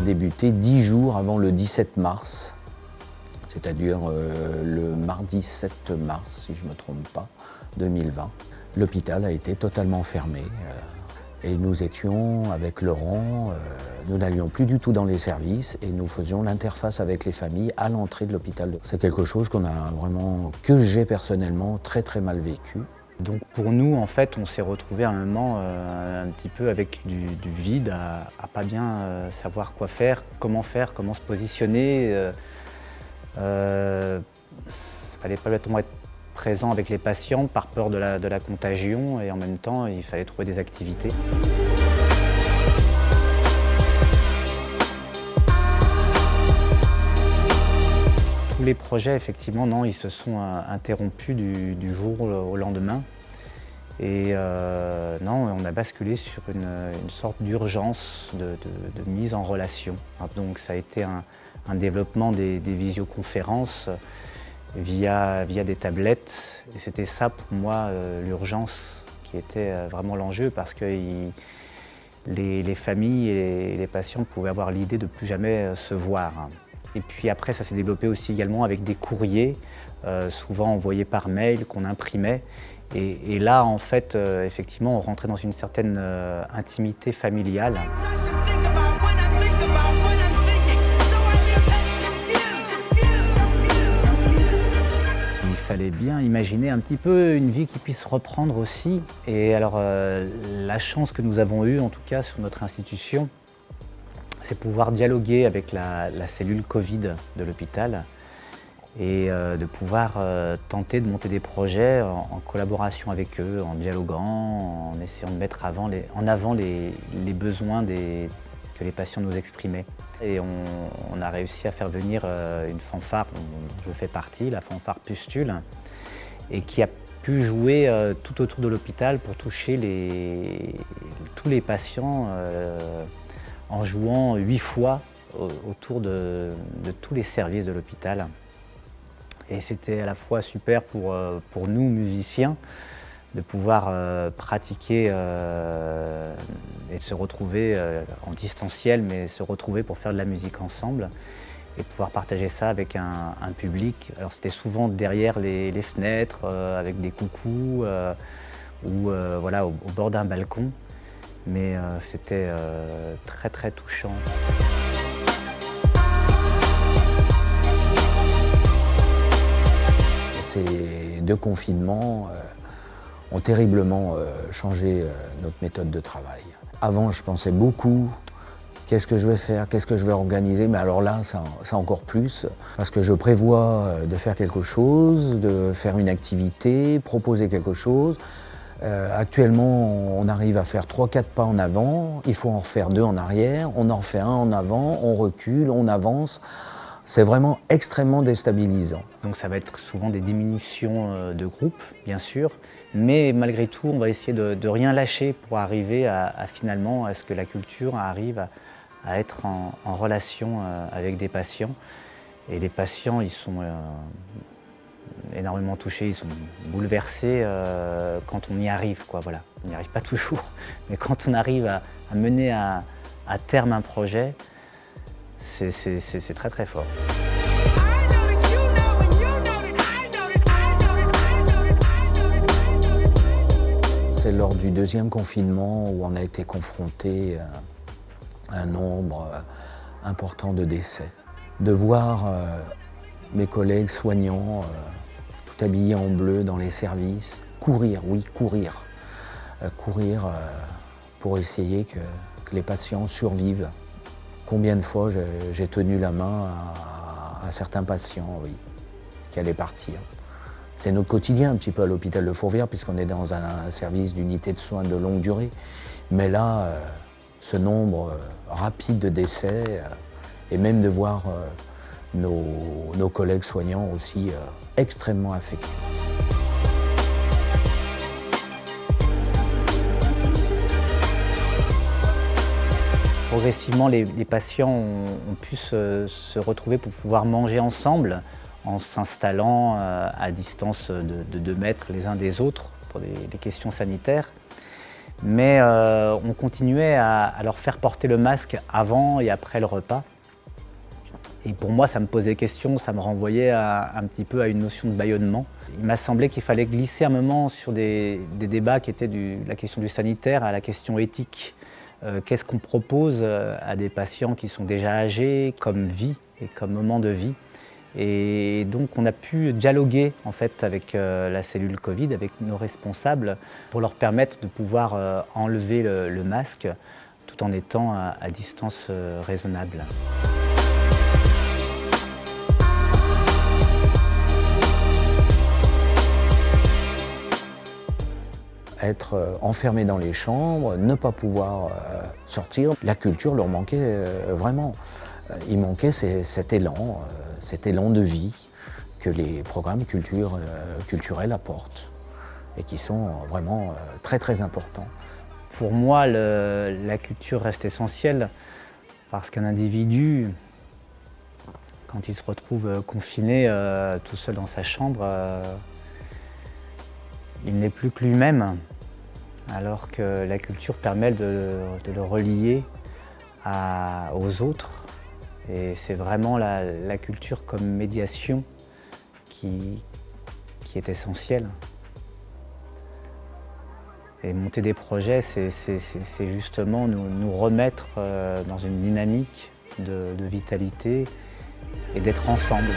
débuté 10 jours avant le 17 mars, c'est-à-dire le mardi 7 mars, si je ne me trompe pas, 2020. L'hôpital a été totalement fermé et nous étions avec Laurent, nous n'allions plus du tout dans les services et nous faisions l'interface avec les familles à l'entrée de l'hôpital. C'est quelque chose que j'ai personnellement très très mal vécu. Donc pour nous, en fait, on s'est retrouvés à un moment un petit peu avec du vide, à pas bien savoir quoi faire, comment se positionner. Fallait pas exactement être présent avec les patients par peur de la contagion et en même temps, il fallait trouver des activités. Tous les projets, effectivement, non, ils se sont interrompus du jour au lendemain. Et non, on a basculé sur une sorte d'urgence de mise en relation. Donc ça a été un développement des visioconférences via des tablettes. Et c'était ça pour moi l'urgence qui était vraiment l'enjeu parce que les familles et les patients pouvaient avoir l'idée de ne plus jamais se voir. Et puis après, ça s'est développé aussi également avec des courriers, souvent envoyés par mail, qu'on imprimait. Et là, en fait, effectivement, on rentrait dans une certaine intimité familiale. Il fallait bien imaginer un petit peu une vie qui puisse reprendre aussi. Et alors, la chance que nous avons eue, en tout cas sur notre institution, c'est pouvoir dialoguer avec la cellule Covid de l'hôpital et de pouvoir tenter de monter des projets en collaboration avec eux, en dialoguant, en essayant de mettre en avant les besoins que les patients nous exprimaient. Et on a réussi à faire venir une fanfare dont je fais partie, la fanfare Pustule, et qui a pu jouer tout autour de l'hôpital pour toucher tous les patients en jouant 8 fois autour de tous les services de l'hôpital. Et c'était à la fois super pour nous, musiciens, de pouvoir pratiquer et de se retrouver en distanciel, mais se retrouver pour faire de la musique ensemble et pouvoir partager ça avec un public. Alors c'était souvent derrière les fenêtres, avec des coucous ou voilà, au bord d'un balcon. Mais c'était très très touchant. Ces 2 confinements ont terriblement changé notre méthode de travail. Avant, je pensais beaucoup, qu'est-ce que je vais faire, qu'est-ce que je vais organiser, mais alors là, ça encore plus, parce que je prévois de faire quelque chose, de faire une activité, proposer quelque chose. Actuellement, on arrive à faire 3-4 pas en avant, il faut en refaire 2 en arrière, on en refait 1 en avant, on recule, on avance. C'est vraiment extrêmement déstabilisant. Donc ça va être souvent des diminutions de groupe, bien sûr, mais malgré tout, on va essayer de rien lâcher pour arriver finalement à ce que la culture arrive à être en relation avec des patients. Et les patients, ils sont énormément touchés, ils sont bouleversés quand on y arrive, quoi, voilà. On n'y arrive pas toujours, mais quand on arrive à mener à terme un projet, c'est très très fort. C'est lors du 2e confinement où on a été confronté à un nombre important de décès. De voir mes collègues soignants, tout habillés en bleu dans les services, courir, oui, courir. Courir pour essayer que les patients survivent. Combien de fois j'ai tenu la main à certains patients, oui, qui allaient partir. C'est notre quotidien un petit peu à l'hôpital de Fourvière, puisqu'on est dans un service d'unité de soins de longue durée. Mais là, ce nombre rapide de décès, et même de voir nos collègues soignants aussi extrêmement affectés. Progressivement, les patients ont pu se retrouver pour pouvoir manger ensemble en s'installant à distance de 2 mètres les uns des autres pour des questions sanitaires. Mais on continuait à leur faire porter le masque avant et après le repas. Et pour moi, ça me posait question, ça me renvoyait un petit peu à une notion de bâillonnement. Il m'a semblé qu'il fallait glisser un moment sur des débats qui étaient la question du sanitaire à la question éthique. Qu'est-ce qu'on propose à des patients qui sont déjà âgés comme vie et comme moment de vie? Et donc on a pu dialoguer en fait avec la cellule Covid, avec nos responsables, pour leur permettre de pouvoir enlever le masque tout en étant à distance raisonnable. Être enfermés dans les chambres, ne pas pouvoir sortir, la culture leur manquait vraiment. Il manquait cet élan de vie que les programmes culturels apportent et qui sont vraiment très très importants. Pour moi, la culture reste essentielle parce qu'un individu, quand il se retrouve confiné tout seul dans sa chambre, il n'est plus que lui-même, alors que la culture permet de le relier aux autres. Et c'est vraiment la culture comme médiation qui est essentielle. Et monter des projets, c'est justement nous remettre dans une dynamique de vitalité et d'être ensemble.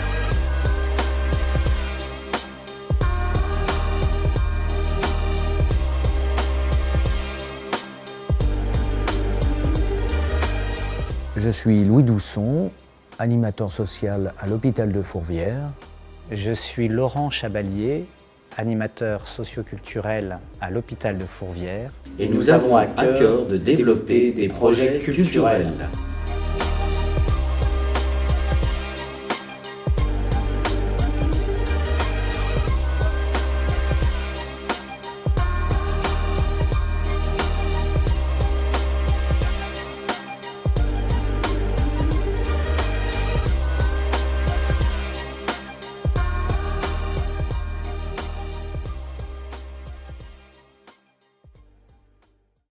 Je suis Louis Dousson, animateur social à l'hôpital de Fourvière. Je suis Laurent Chabalier, animateur socio-culturel à l'hôpital de Fourvière. Et nous avons à cœur de développer des projets culturels.